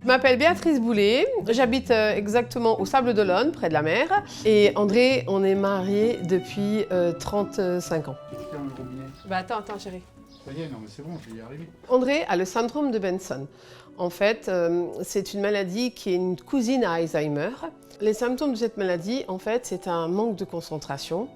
m'appelle Béatrice Boulet, j'habite exactement au Sable d'Olonne, près de la mer. Et André, on est mariés depuis 35 ans. Bah attends, chérie. Ça y est, non mais c'est bon, je vais y arriver. André a le syndrome de Benson. En fait, c'est une maladie qui est une cousine à Alzheimer. Les symptômes de cette maladie, en fait, c'est un manque de concentration.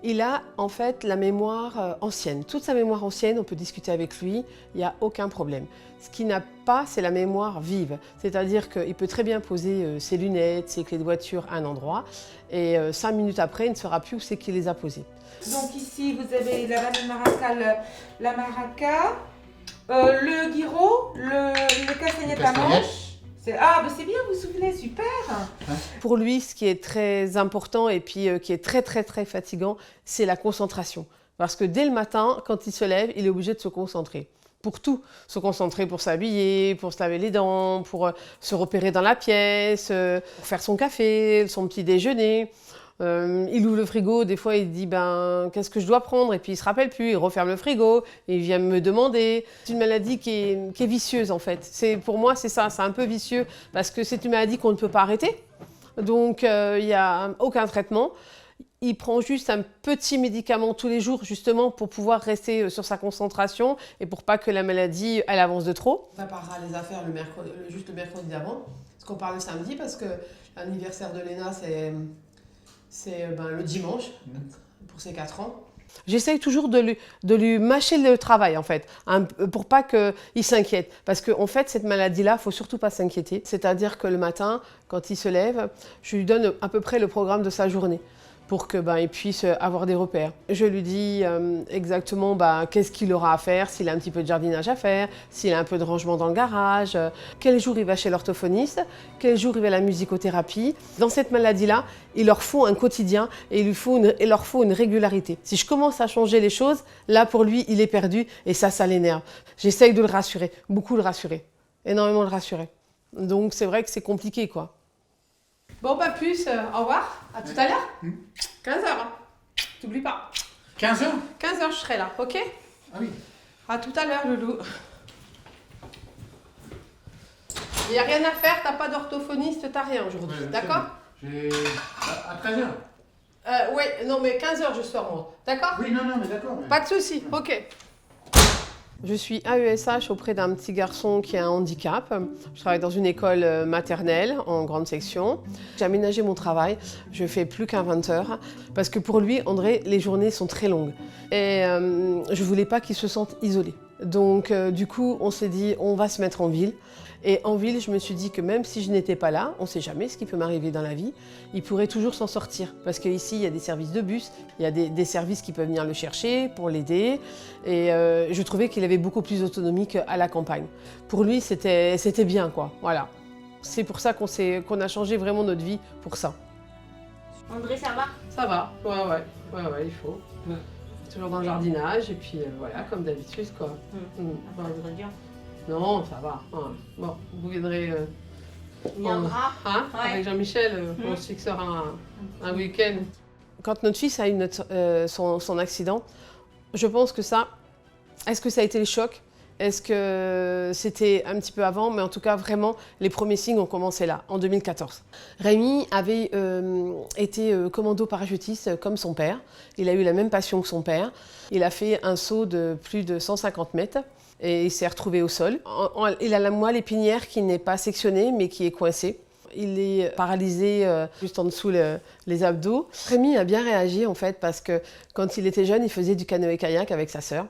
Il a en fait la mémoire ancienne. Toute sa mémoire ancienne, on peut discuter avec lui, il n'y a aucun problème. Ce qu'il n'a pas, c'est la mémoire vive. C'est-à-dire qu'il peut très bien poser ses lunettes, ses clés de voiture à un endroit et 5 minutes après, il ne saura plus où c'est qu'il les a posées. Donc ici, vous avez la maraca, le guiro, le castagnette à manche. Ah, bah c'est bien, vous vous souvenez, super. Pour lui, ce qui est très important et puis qui est très fatigant, c'est la concentration. Parce que dès le matin, quand il se lève, il est obligé de se concentrer. Pour tout, se concentrer pour s'habiller, pour se laver les dents, pour se repérer dans la pièce, pour faire son café, son petit déjeuner. Il ouvre le frigo, des fois il dit ben qu'est-ce que je dois prendre et puis il se rappelle plus, il referme le frigo, et il vient me demander. C'est une maladie qui est vicieuse en fait. Pour moi c'est ça, c'est un peu vicieux parce que c'est une maladie qu'on ne peut pas arrêter. Donc il n'y a aucun traitement. Il prend juste un petit médicament tous les jours justement pour pouvoir rester sur sa concentration et pour pas que la maladie elle avance de trop. On préparera les affaires juste le mercredi d'avant, parce qu'on part le samedi parce que l'anniversaire de Léna c'est le dimanche, pour ses 4 ans. J'essaye toujours de lui mâcher le travail, en fait, pour pas qu'il s'inquiète. Parce qu'en fait, cette maladie-là, il ne faut surtout pas s'inquiéter. C'est-à-dire que le matin, quand il se lève, je lui donne à peu près le programme de sa journée pour qu'il puisse avoir des repères. Je lui dis exactement qu'est-ce qu'il aura à faire, s'il a un petit peu de jardinage à faire, s'il a un peu de rangement dans le garage, quel jour il va chez l'orthophoniste, quel jour il va à la musicothérapie. Dans cette maladie-là, il leur faut un quotidien et il leur faut une régularité. Si je commence à changer les choses, là pour lui, il est perdu et ça l'énerve. J'essaye de le rassurer, beaucoup le rassurer, énormément le rassurer. Donc c'est vrai que c'est compliqué quoi. Bon, plus, au revoir, à tout à l'heure. 15h, hein. T'oublies pas. 15h 15h, je serai là, ok? Ah oui. À tout à l'heure, Loulou. Il n'y a rien à faire, t'as pas d'orthophoniste, t'as rien aujourd'hui, d'accord? J'ai... À 13h Ouais, non mais 15h je sors moi, d'accord? Oui, non, mais d'accord. Mais... Pas de souci, ok. Je suis AESH auprès d'un petit garçon qui a un handicap. Je travaille dans une école maternelle en grande section. J'ai aménagé mon travail, je fais plus qu'un 20 heures parce que pour lui, André, les journées sont très longues. Et je voulais pas qu'il se sente isolé. Donc du coup, on s'est dit, on va se mettre en ville. Et en ville, je me suis dit que même si je n'étais pas là, on ne sait jamais ce qui peut m'arriver dans la vie, il pourrait toujours s'en sortir. Parce qu'ici, il y a des services de bus, il y a des services qui peuvent venir le chercher pour l'aider. Et je trouvais qu'il avait beaucoup plus d'autonomie qu'à la campagne. Pour lui, c'était bien, quoi. Voilà. C'est pour ça qu'on a changé vraiment notre vie pour ça. André, ça va? Ça va, ouais, il faut. Ouais. Toujours dans le jardinage, et puis voilà, comme d'habitude, quoi. Pas d'ingrédients. Non, ça va. Bon, vous viendrez Il viendra. avec Jean-Michel, on se fixera un week-end. Quand notre fils a eu son accident, je pense que est-ce que ça a été le choc? Est-ce que c'était un petit peu avant? Mais en tout cas, vraiment, les premiers signes ont commencé là, en 2014. Rémi avait été commando parachutiste comme son père. Il a eu la même passion que son père. Il a fait un saut de plus de 150 mètres. Et il s'est retrouvé au sol. Il a la moelle épinière qui n'est pas sectionnée, mais qui est coincée. Il est paralysé juste en dessous les abdos. Rémi a bien réagi en fait, parce que quand il était jeune, il faisait du canoë-kayak avec sa sœur.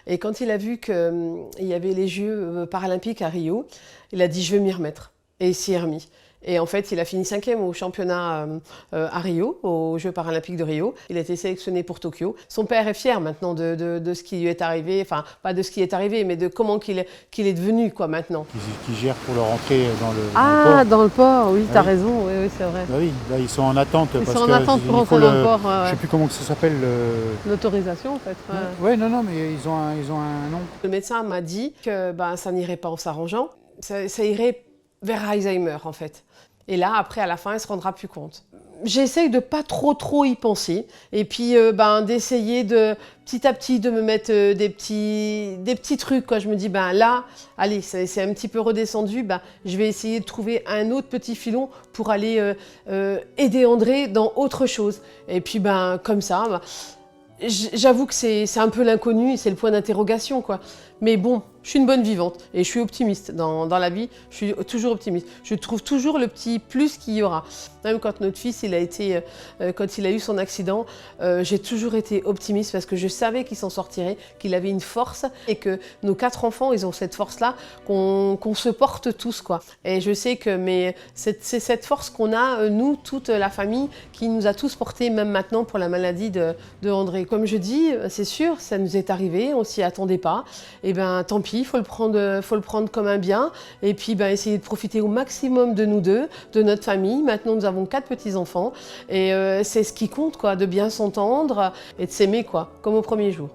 Et quand il a vu qu'il y avait les Jeux paralympiques à Rio, il a dit « je veux m'y remettre ». Et il s'y est remis. Et en fait, il a fini 5e au championnat à Rio, aux Jeux paralympiques de Rio. Il a été sélectionné pour Tokyo. Son père est fier maintenant de ce qui lui est arrivé, enfin, pas de ce qui est arrivé, mais de comment qu'il est devenu, quoi, maintenant. Qui gèrent pour leur entrée dans le port. Dans le port, oui, t'as raison, oui, c'est vrai. Bah oui, là, ils sont en attente. Ils sont en attente pour rentrer dans le port. Je ne sais plus comment ça s'appelle. L'autorisation, en fait. Ouais, non, mais ils ont un nom. Le médecin m'a dit que ça n'irait pas en s'arrangeant. Ça irait vers Alzheimer, en fait. Et là, après, à la fin, elle se rendra plus compte. J'essaye de pas trop y penser et puis d'essayer de petit à petit de me mettre des petits trucs quoi. Je me dis là, allez, c'est un petit peu redescendu, je vais essayer de trouver un autre petit filon pour aller aider André dans autre chose. Et puis comme ça, j'avoue que c'est un peu l'inconnu, c'est le point d'interrogation quoi. Mais bon, je suis une bonne vivante et je suis optimiste dans la vie, je suis toujours optimiste. Je trouve toujours le petit plus qu'il y aura. Même quand notre fils, quand il a eu son accident, j'ai toujours été optimiste parce que je savais qu'il s'en sortirait, qu'il avait une force et que nos 4 enfants, ils ont cette force-là qu'on se porte tous quoi. Et je sais que c'est cette force qu'on a, nous, toute la famille, qui nous a tous portés, même maintenant pour la maladie de André. Comme je dis, c'est sûr, ça nous est arrivé, on s'y attendait pas. Et tant pis, il faut le prendre comme un bien et puis essayer de profiter au maximum de nous deux, de notre famille. Maintenant, nous avons 4 petits-enfants et c'est ce qui compte, quoi, de bien s'entendre et de s'aimer, quoi, comme au premier jour.